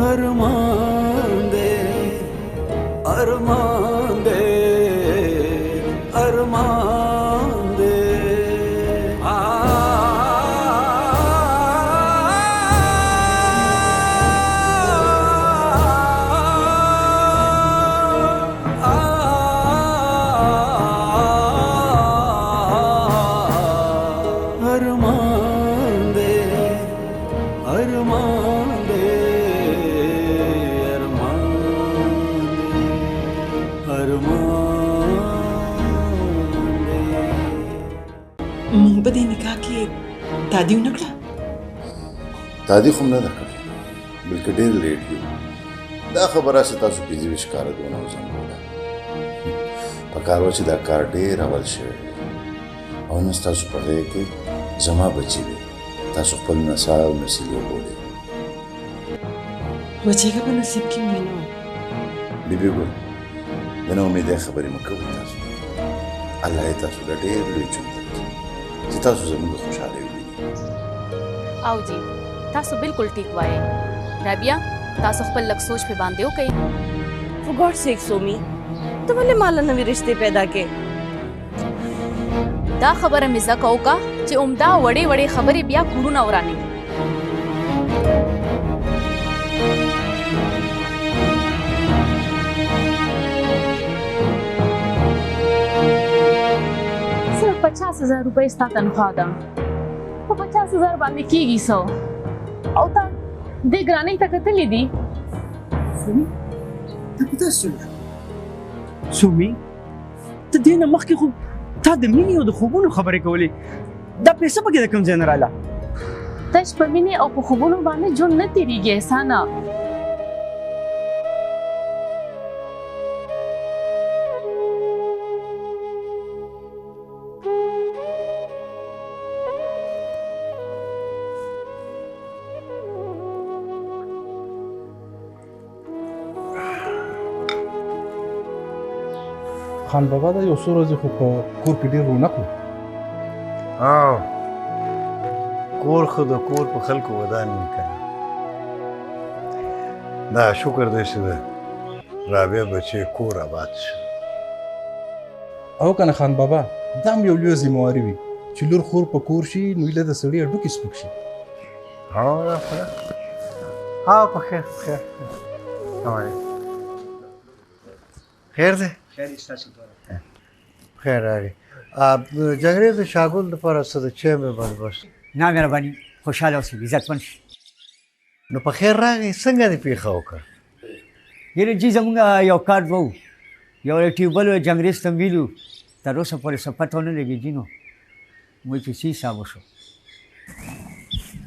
Armaan they Armaan they Armaan they Armaan they Armaan they په دې نکاح کې تادي ونه کړه؟ تادي خو نه ده کړې بلکې ډېر لیټ یو دا خبره چې تاسو پنځه ویشت کاله دونه وځنډوله په کار و چې دا کار ډېر اول شوی او نن ستاسو په غېږ کې زما بچي دی تاسو خپل نسا او نسیلې وبولئ بچی که په نصیب کې مې نه و بیبي ګل د نه امیدۍ خبرې مه کوئ تاسو الله یې تاسو له ډېر لوی ژوند درکړي چې تاسو زموږ خوشحالۍ ووینئ او جی تاسو بالکل ټیک وایئ رابعه تاسو خپل لږ سوچ پې باندې وکئ For God's sake, Somi, ته ولې ماله نوې رشتې پیدا کې دا خبره مې زده کوکه چې عمده وړې وړې خبرې بیا کورونه ورانوي صرف 50,000 روپۍ ستا تنخوا ده په 50,000 باندې کېږي څه او تا دې ګرانۍ ته کتلې دي سومي ته په داسې سومي ته دې نه مخکې خو تا د مینې او د خوبونو خبرې کولې دا پیسه پکې د کوم ځای نه راله تش په مینې او په خوبونو باندې ژوند نه تېرېږي احسانه خان بابا دا یو څو ورځې خو په کور کې ډېر رونق و کور خو د کور په خلکو ودان وي که نه دا شکر دی چې د رابعه بچی کور آباد شي او که نه خان بابا دا هم یو لویه ذمهواري وي چې لور خور په کور شي نو ایله د سړي هډوکي سپک شي په خیر خیر دی خیر راغی جګړې د شاګل دپاره څه د چای مې بندوبست نه مهرباني خوشحاله اوسئ عزتمند شي نو په خیر راغی څنګه دې پېښه وکړه یعنې جي زمونږ یو کارت و یو ټیوبل جنګریز ته ویلو تر اوسه پورې څه پته ونه لګېږي نو موږ چې څه حساب وشو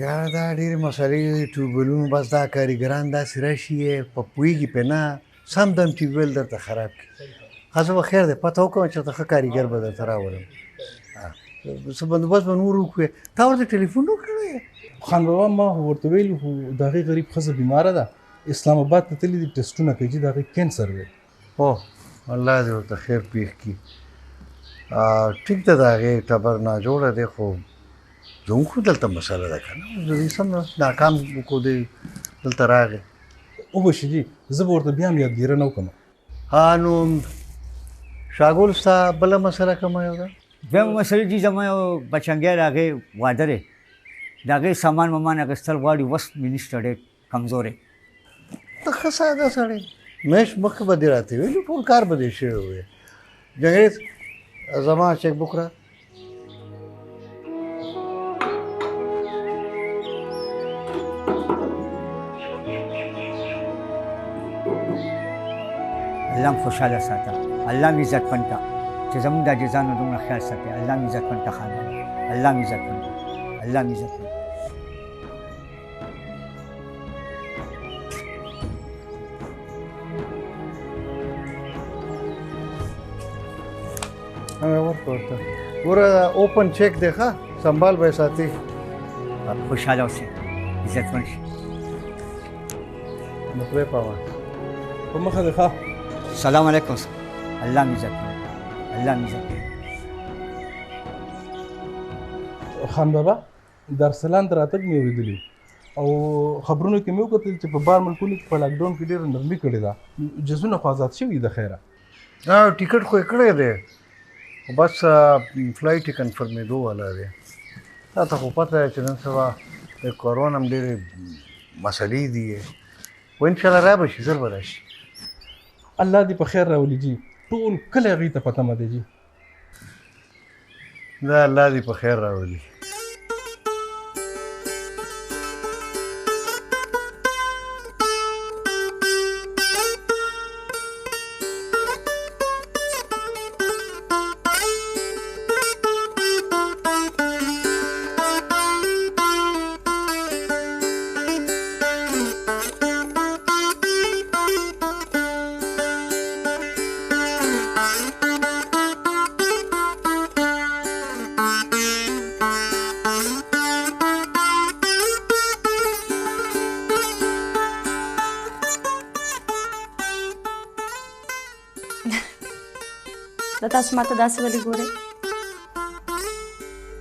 یاره دا ډېرې مسلې دي ټیوبلونو بس دا کارګران داسې راشي په پوهېږي پرې نه سم دم ټیوبویل درته خراب کړي ښه به خیر دی پته وکړم چې ته ښه کارګر به درته راولم څه بندوبست به نور وکړې تا ورته ټلیفون وکړی خان بابا ما ورته ویلي خو د هغې غریب ښځه بیماره ده اسلام آباد ته تللي دي ټسټونه کوي چې د هغې کینسر دی اوه الله دې ورته خیر پېښ کړي ټیک ده د هغې ټبر ناجوړه دی خو زموږ خو دلته مسله ده که نه د دې سم ناکام وکړو دی دلته راغی وبه شي جي زه به ورته بیا هم یادګیره نه وکړم نو شاګل ستا بله مسله کومه یو ده دویمه مسله جي زما یو بچنګی د هغې واده دی د هغې سامان وامان اخیستل غواړي وس مې نشته ډېر کمزوری ته ښه ساده سړی میاشت مخکې به دې راته ویلي ټول کار به دې شوی وی جنګریز زما چیک بک را الله مې خوشحاله ساته الله مې عزتمند کا چې زموږ د عاجزانو دومره خیال ساتي الله مې عزتمند کا خاندان الله مې عزتمند الله مې عزتمند ورته ورته ګوره اوپن چیک دی ښه سنبال به یې ساتي خوشحاله اوسئ عزتمند شي نو پرې پاوه په مخه دی ښه سلام علیکم الله مې عزتمند الله مې عزتمند خان بابا د ارسلان د راتګ مې اورېدلي او خبرونو کې مې وکتل چې په بار ملکونو کې په لاکډاون کې ډېره نرمي کړې ده، جزونه خو آزاد شوي د خیره. ټیکټ خو یې کړی دی خو بس فلایټ یې کنفرمېدو والا دی. تا ته خو پته ده چې نن سبا د کرونا هم ډېرې مسلې دي خو انشاءالله را به شي، ژر به راشي. الله دې په خیر راولي جي، ټول کلی هغوی ته په تمه دی جي. دا الله دې په خیر راولي. دا تاسو ماته داسې ولې ګورئ؟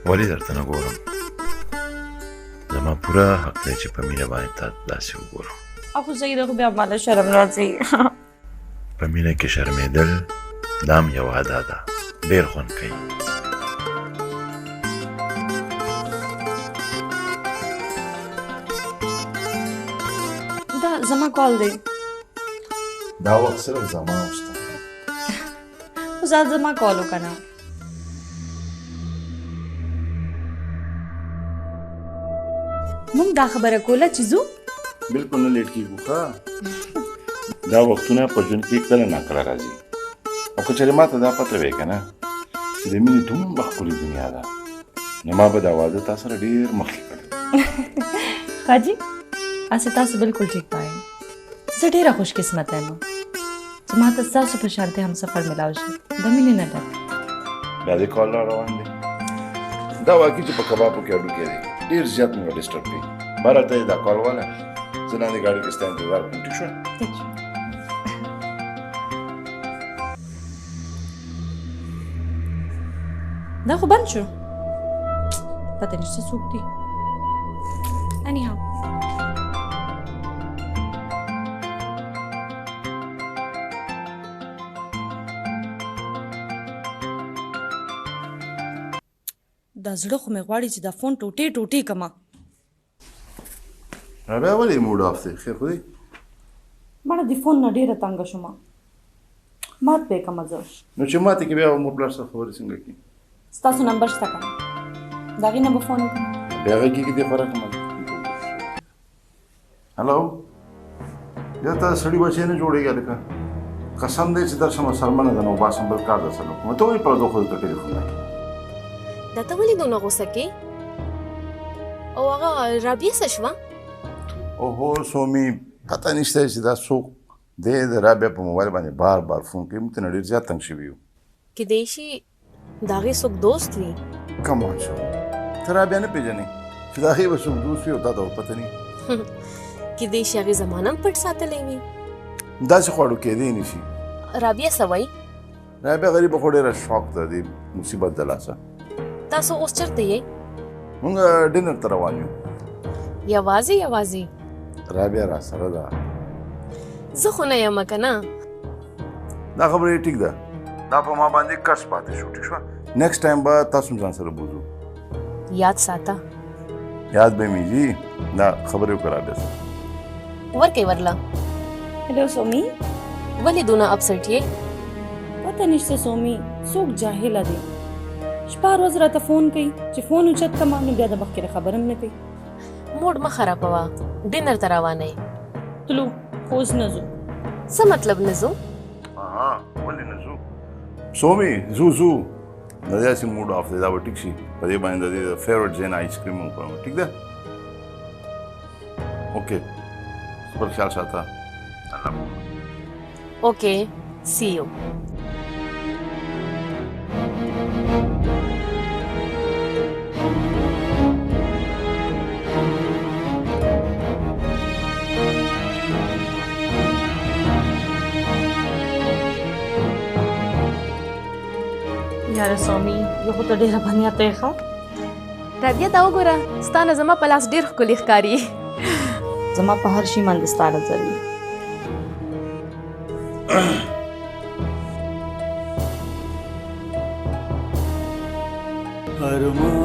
ولې درته نه ګورم؟ زما پوره حق دی چې په مینه باندې تا داسې وګورم. اخو زه یې خو بیا ماله شرم راځي. په مینه کې شرمېدل دا هم یو عاده ده، ډېر خوند کوي. دا زما کال دی. دا وخت صرف زما اوسته. خو زه زما کال وکنه. مونږ دا خبره کوله چې ځو؟ بالکل نه لیټ کېږو ښه. دا وختونه په ژوند کې کله ناکله راځي او که چېرې ما ته دا پته وی که نه چې د مینې دومره ښکلې دنیا ده نو ما به دا واده تا سره ډېر مخکې کړی. حاجي اسې تاسو بالکل ټیک وایئ. زه ډېره خوش قسمته یم چې ما ته ستاسو په شانتې همسفر میلاو شي، د مینې نه ډک. دا دې کال را روان دی. دا واقعي چې په کبابو کې هډوکی دی، ډېر زیات مې ډسټرب کوي. بهر ته یې دا کال واله، زه لاندې ګاډي کې ستا انتظار کوم. ټیک شوه؟ ټیک شو. دا خو بند شو، پته نشته څوک دي. anyhow دا زړه خو مې غواړي چې دا فون ټوټې ټوټې کما. رابعه ولې موډ اف دی؟ خیر خو دی؟ مړه د فون نه ډېره تنګه شومه، مات پې کمه زه. نو چې ماته کې بیا مور پلار سره خبرې څنګه کړي؟ ستاسو نمبر شته که نه؟ د هغې نه به فون وکړم. بیا هغه کې دې خوراک مه هلو بیا تا سړي بچی نه جوړېږي هلکه. قسم دی چې درشمه سرمنه ده نو باسم بل کار درسره وکړم. ته ولې پردو خو درته ټلیفون نه کوې؟ دا ته ولې دونه غوسه کې؟ او هغه رابعه څه شوه؟ اوهو سومي پته نشته چې دا څوک دی. د رابعه په موبایل باندې بار بار فون کوي. موږ ته نه ډېر زیات تنګ شوي یو. کیدای شي د هغې څوک دوست وي. کم آن شو ته رابعه نه پېژنې چې د هغې به څوک دوست وي او تا ته به پته نه وي. کیدای شي هغې زمانه هم پټ ساتلی وي. داسې خواړو کېدی نه شي. رابعه څه وایي؟ رابعه غریبه خو ډېره شوق ده د مصیبت د لاسه. تاسو اوس چېرته یې؟ موږ ډینر ته روان یو. یوازې یوازې؟ رابعه را سره ده. زه خو نه یم که نه. دا خبره یې ټیک ده. دا په ما باندې قرض پاتې شو. ټیک شوه؟ نیکسټ ټایم به تاسو هم ځان سره بوځو. یاد ساته. یاد به مې جي. دا خبرې وکړه رابعه سره. ورکوي ورله. هلو سومي، ولې دونه اپسټ یې؟ پته نشته سومي، څوک جاهله دی. شپه ورځ راته فون کوي چې فون اوچت کړم نو بیا د مخکې خبره هم نه کوي. موډ مه خرابوه، ډینر ته روانه یې. تلو خو اوس نه ځو. څه مطلب نه ځو؟ ولې نه ځو؟ سومي ځو ځو. د داسې موډ اف دی. دا به ټیک شي. په دې باندې د دې فیورټ ځای نه آیس کریم وخورم. ټیک ده؟ اوکې خپل خیال ساته. الله اوکې سی یو. یاره سومي زه خو ته ډېره بنیاته یې ښه. رابعه دا وګوره، ستا نه زما په لاس ډېر ښکلي ښکاري. زما په هر شي باندې ستا نظر وي. Armaan